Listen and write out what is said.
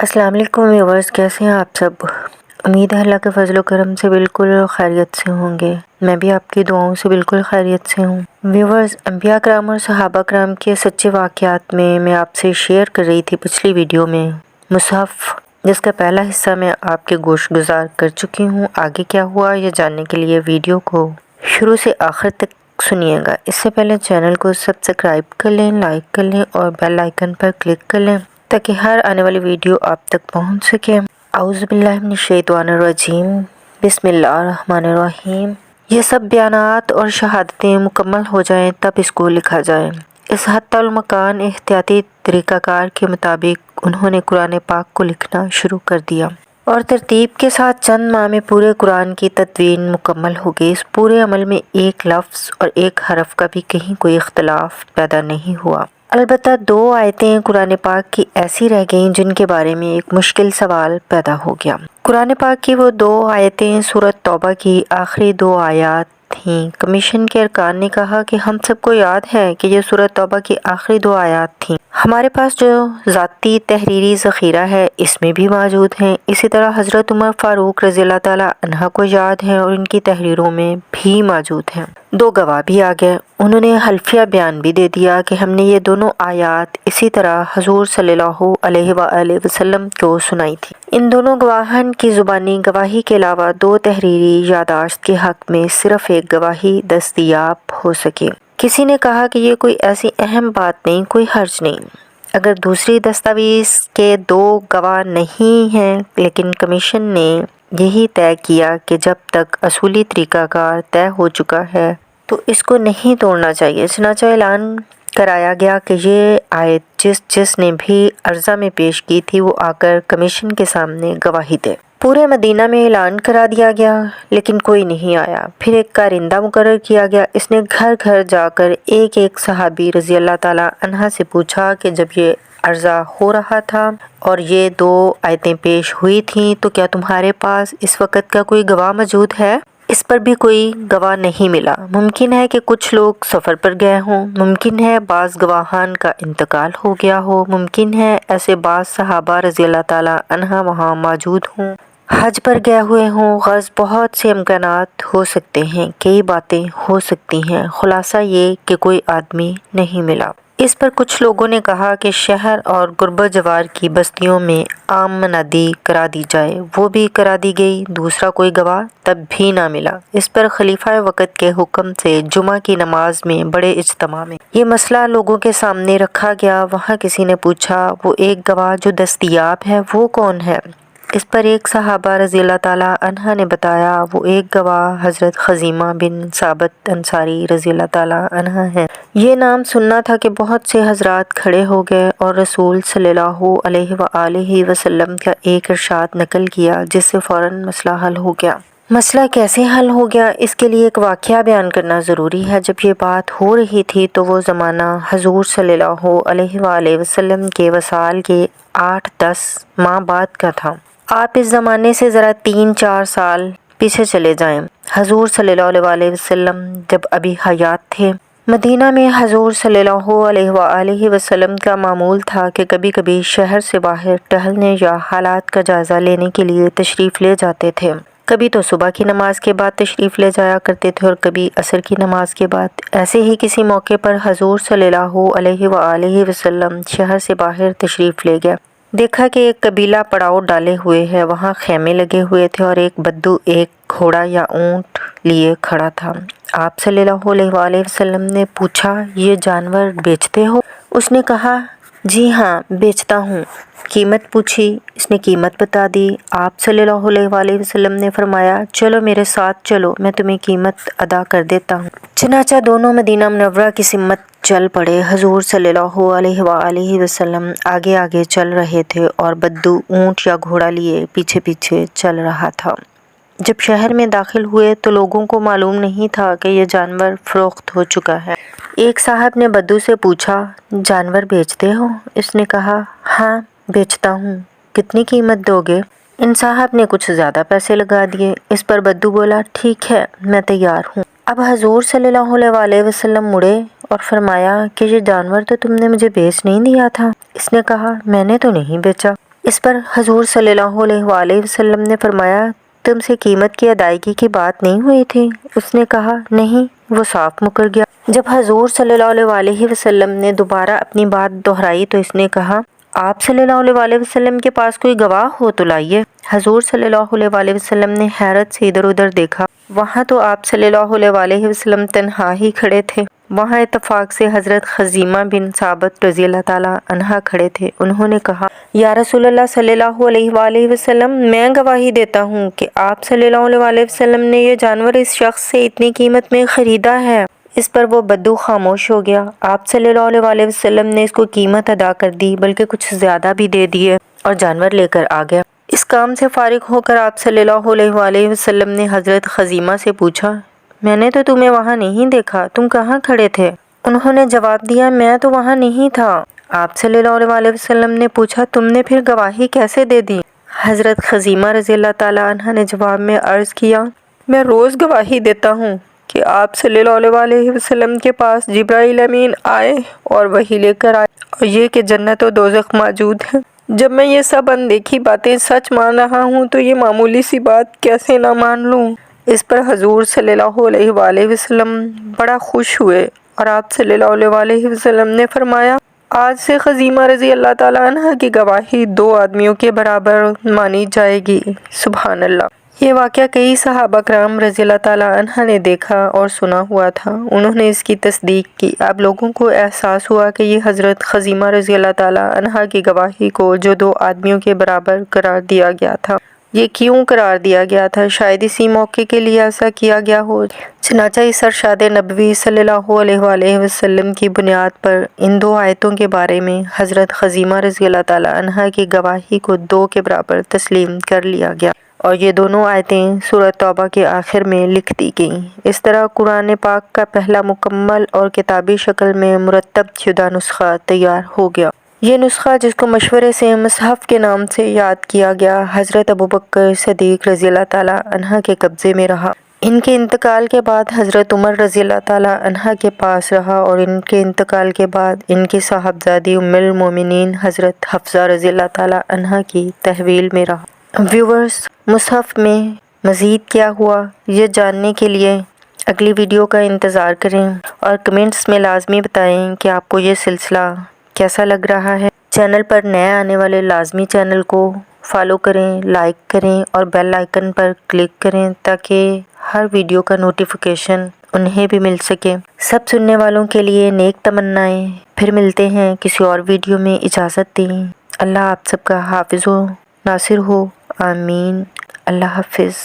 السلام علیکم ویورز، کیسے ہیں آپ سب؟ امید ہے اللہ کے فضل و کرم سے بالکل خیریت سے ہوں گے۔ میں بھی آپ کی دعاؤں سے بالکل خیریت سے ہوں۔ ویورز، انبیاء کرام اور صحابہ کرام کے سچے واقعات میں آپ سے شیئر کر رہی تھی پچھلی ویڈیو میں مصحف، جس کا پہلا حصہ میں آپ کے گوش گزار کر چکی ہوں۔ آگے کیا ہوا یہ جاننے کے لیے ویڈیو کو شروع سے آخر تک سنیے گا۔ اس سے پہلے چینل کو سبسکرائب کر لیں، لائک کر لیں اور بیل آئیکن پر کلک کر لیں تاکہ ہر آنے والی ویڈیو آپ تک پہنچ سکے۔ اعوذ باللہ من الشیطان الرجیم، بسم اللہ الرحمن الرحیم۔ یہ سب بیانات اور شہادتیں مکمل ہو جائیں تب اس کو لکھا جائے۔ اس حتی المکان احتیاطی طریقہ کار کے مطابق انہوں نے قرآن پاک کو لکھنا شروع کر دیا اور ترتیب کے ساتھ چند ماہ میں پورے قرآن کی تدوین مکمل ہو گئی۔ اس پورے عمل میں ایک لفظ اور ایک حرف کا بھی کہیں کوئی اختلاف پیدا نہیں ہوا۔ البتہ 2 آیتیں قرآن پاک کی ایسی رہ گئیں جن کے بارے میں ایک مشکل سوال پیدا ہو گیا۔ قرآن پاک کی وہ 2 آیتیں سورۃ توبہ کی آخری 2 آیات تھیں۔ کمیشن کے ارکان نے کہا کہ ہم سب کو یاد ہے کہ یہ سورۃ توبہ کی آخری 2 آیات تھیں۔ ہمارے پاس جو ذاتی تحریری ذخیرہ ہے اس میں بھی موجود ہیں۔ اسی طرح حضرت عمر فاروق رضی اللہ تعالیٰ عنہ کو یاد ہے اور ان کی تحریروں میں بھی موجود ہیں۔ 2 گواہ بھی آ گئے، انہوں نے حلفیہ بیان بھی دے دیا کہ ہم نے یہ دونوں آیات اسی طرح حضور صلی اللہ علیہ وآلہ وسلم کو سنائی تھی۔ ان دونوں گواہان کی زبانی گواہی کے علاوہ 2 تحریری یادداشت کے حق میں صرف ایک گواہی دستیاب ہو سکے۔ کسی نے کہا کہ یہ کوئی ایسی اہم بات نہیں، کوئی حرج نہیں اگر دوسری دستاویز کے 2 گواہ نہیں ہیں، لیکن کمیشن نے یہی طے کیا کہ جب تک اصولی طریقہ کار طے ہو چکا ہے تو اس کو نہیں توڑنا چاہیے۔ چنانچہ اعلان کرایا گیا کہ یہ آیت جس نے بھی عرضہ میں پیش کی تھی وہ آ کر کمیشن کے سامنے گواہی دے۔ پورے مدینہ میں اعلان کرا دیا گیا لیکن کوئی نہیں آیا۔ پھر ایک کارندہ مقرر کیا گیا، اس نے گھر گھر جا کر ایک صحابی رضی اللہ تعالیٰ عنہ سے پوچھا کہ جب یہ عرضہ ہو رہا تھا اور یہ 2 آیتیں پیش ہوئی تھیں تو کیا تمہارے پاس اس وقت کا کوئی گواہ موجود ہے؟ اس پر بھی کوئی گواہ نہیں ملا۔ ممکن ہے کہ کچھ لوگ سفر پر گئے ہوں، ممکن ہے بعض گواہان کا انتقال ہو گیا ہو، ممکن ہے ایسے بعض صحابہ رضی اللہ تعالیٰ عنہ وہاں موجود ہوں، حج پر گئے ہوئے ہوں۔ غرض بہت سے امکانات ہو سکتے ہیں، کئی باتیں ہو سکتی ہیں، خلاصہ یہ کہ کوئی آدمی نہیں ملا۔ اس پر کچھ لوگوں نے کہا کہ شہر اور گربہ جوار کی بستیوں میں عام منادی کرا دی جائے، وہ بھی کرا دی گئی، دوسرا کوئی گواہ تب بھی نہ ملا۔ اس پر خلیفہ وقت کے حکم سے جمعہ کی نماز میں بڑے اجتماع میں یہ مسئلہ لوگوں کے سامنے رکھا گیا۔ وہاں کسی نے پوچھا وہ ایک گواہ جو دستیاب ہے وہ کون ہے؟ اس پر ایک صحابہ رضی اللہ تعالیٰ عنہ نے بتایا وہ ایک گواہ حضرت خزیمہ بن ثابت انصاری رضی اللہ تعالیٰ عنہ ہے۔ یہ نام سننا تھا کہ بہت سے حضرات کھڑے ہو گئے اور رسول صلی اللہ علیہ وآلہ وسلم کا ایک ارشاد نقل کیا جس سے فوراً مسئلہ حل ہو گیا۔ مسئلہ کیسے حل ہو گیا اس کے لیے ایک واقعہ بیان کرنا ضروری ہے۔ جب یہ بات ہو رہی تھی تو وہ زمانہ حضور صلی اللہ علیہ وآلہ وسلم کے وصال کے 8-10 ماہ بعد کا تھا۔ آپ اس زمانے سے ذرا 3-4 سال پیچھے چلے جائیں۔ حضور صلی اللہ علیہ وآلہ وسلم جب ابھی حیات تھے، مدینہ میں حضور صلی اللہ علیہ وآلہ وسلم کا معمول تھا کہ کبھی کبھی شہر سے باہر ٹہلنے یا حالات کا جائزہ لینے کے لیے تشریف لے جاتے تھے۔ کبھی تو صبح کی نماز کے بعد تشریف لے جایا کرتے تھے اور کبھی عصر کی نماز کے بعد۔ ایسے ہی کسی موقع پر حضور صلی اللہ علیہ وآلہ وسلم شہر سے باہر تشریف لے گئے۔ دیکھا کہ ایک قبیلہ پڑاؤ ڈالے ہوئے ہے، وہاں خیمے لگے ہوئے تھے اور ایک بدو ایک گھوڑا یا اونٹ لیے کھڑا تھا۔ آپ صلی اللہ علیہ وآلہ وسلم نے پوچھا یہ جانور بیچتے ہو؟ اس نے کہا جی ہاں بیچتا ہوں۔ قیمت پوچھی، اس نے قیمت بتا دی۔ آپ صلی اللہ علیہ وآلہ وسلم نے فرمایا چلو میرے ساتھ چلو، میں تمہیں قیمت ادا کر دیتا ہوں۔ چنانچہ دونوں مدینہ منورہ کی سمت چل پڑے۔ حضور صلی اللہ علیہ وآلہ وسلم آگے آگے چل رہے تھے اور بدو اونٹ یا گھوڑا لیے پیچھے پیچھے چل رہا تھا۔ جب شہر میں داخل ہوئے تو لوگوں کو معلوم نہیں تھا کہ یہ جانور فروخت ہو چکا ہے۔ ایک صاحب نے بدو سے پوچھا جانور بیچتے ہو؟ اس نے کہا ہاں بیچتا ہوں، کتنی قیمت دو گے؟ ان صاحب نے کچھ زیادہ پیسے لگا دیے۔ اس پر بدو بولا ٹھیک ہے میں تیار ہوں۔ اب حضور صلی اللہ علیہ وآلہ وسلم مڑے اور فرمایا کہ یہ جانور تو تم نے مجھے بیچ نہیں دیا تھا۔ اس نے کہا میں نے تو نہیں بیچا۔ اس پر حضور صلی اللہ علیہ وآلہ وسلم نے فرمایا تم سے قیمت کی ادائیگی کی بات نہیں ہوئی تھی؟ اس نے کہا نہیں، وہ صاف مکر گیا۔ جب حضور صلی اللہ علیہ وآلہ وسلم نے دوبارہ اپنی بات دہرائی تو اس نے کہا آپ صلی اللہ علیہ وآلہ وسلم کے پاس کوئی گواہ ہو تو لائیے۔ حضور صلی اللہ علیہ وآلہ وسلم نے حیرت سے ادھر ادھر دیکھا، وہاں تو آپ صلی اللہ علیہ وآلہ وسلم تنہا ہی کھڑے تھے۔ وہاں اتفاق سے حضرت خزیمہ بن ثابت رضی اللہ تعالیٰ عنہ کھڑے تھے۔ انہوں نے کہا یا رسول اللہ صلی اللہ علیہ وآلہ وسلم، میں گواہی دیتا ہوں کہ آپ صلی اللہ علیہ وآلہ وسلم نے یہ جانور اس شخص سے اتنی قیمت میں خریدا ہے۔ اس پر وہ بدو خاموش ہو گیا۔ آپ صلی اللہ علیہ وآلہ وسلم نے اس کو قیمت ادا کر دی، بلکہ کچھ زیادہ بھی دے دیے اور جانور لے کر آ گیا۔ اس کام سے فارغ ہو کر آپ صلی اللہ علیہ وآلہ وسلم نے حضرت خزیمہ سے پوچھا میں نے تو تمہیں وہاں نہیں دیکھا، تم کہاں کھڑے تھے؟ انہوں نے جواب دیا میں تو وہاں نہیں تھا۔ آپ صلی اللہ علیہ وآلہ وسلم نے پوچھا تم نے پھر گواہی کیسے دے دی؟ حضرت خزیمہ رضی اللہ تعالیٰ عنہ نے جواب میں عرض کیا میں روز گواہی دیتا ہوں کہ آپ صلی اللہ علیہ وآلہ وسلم کے پاس جبرائیل امین آئے اور وحی لے کر آئے، اور یہ کہ جنت و دوزخ موجود ہے۔ جب میں یہ سب اندیکھی باتیں سچ مان رہا ہوں تو یہ معمولی سی بات کیسے نہ مان لوں؟ اس پر حضور صلی اللہ علیہ وآلہ وسلم بڑا خوش ہوئے اور آپ صلی اللہ علیہ وآلہ وسلم نے فرمایا آج سے خزیمہ رضی اللہ تعالیٰ عنہ کی گواہی 2 آدمیوں کے برابر مانی جائے گی۔ سبحان اللہ۔ یہ واقعہ کئی صحابہ کرام رضی اللہ تعالیٰ عنہ نے دیکھا اور سنا ہوا تھا۔ انہوں نے اس کی تصدیق کی۔ اب لوگوں کو احساس ہوا کہ یہ حضرت خزیمہ رضی اللہ تعالیٰ عنہ کی گواہی کو جو 2 آدمیوں کے برابر قرار دیا گیا تھا، یہ کیوں قرار دیا گیا تھا؟ شاید اسی موقع کے لیے ایسا کیا گیا ہو۔ چنانچہ اس ارشاد نبوی صلی اللہ علیہ وآلہ وسلم کی بنیاد پر ان 2 آیتوں کے بارے میں حضرت خزیمہ رضی اللہ تعالیٰ عنہ کی گواہی کو 2 کے برابر تسلیم کر لیا گیا، اور یہ دونوں آیتیں سورۃ توبہ کے آخر میں لکھ دی گئیں۔ اس طرح قرآن پاک کا پہلا مکمل اور کتابی شکل میں مرتب شدہ نسخہ تیار ہو گیا۔ یہ نسخہ جس کو مشورے سے مصحف کے نام سے یاد کیا گیا، حضرت ابوبکر صدیق رضی اللہ تعالیٰ عنہ کے قبضے میں رہا۔ ان کے انتقال کے بعد حضرت عمر رضی اللہ تعالیٰ عنہ کے پاس رہا، اور ان کے انتقال کے بعد ان کی صاحبزادی ام المومنین حضرت حفصہ رضی اللہ تعالیٰ عنہ کی تحویل میں رہا۔ ویورز، مصحف میں مزید کیا ہوا یہ جاننے کے لیے اگلی ویڈیو کا انتظار کریں، اور کمنٹس میں لازمی بتائیں کہ آپ کو یہ سلسلہ کیسا لگ رہا ہے۔ چینل پر نئے آنے والے لازمی چینل کو فالو کریں، لائک کریں اور بیل آئیکن پر کلک کریں تاکہ ہر ویڈیو کا نوٹیفیکیشن انہیں بھی مل سکے۔ سب سننے والوں کے لیے نیک تمنائیں۔ پھر ملتے ہیں کسی اور ویڈیو میں۔ اجازت دیں۔ اللہ آپ سب کا حافظ و ناصر ہو، آمین۔ اللہ حافظ۔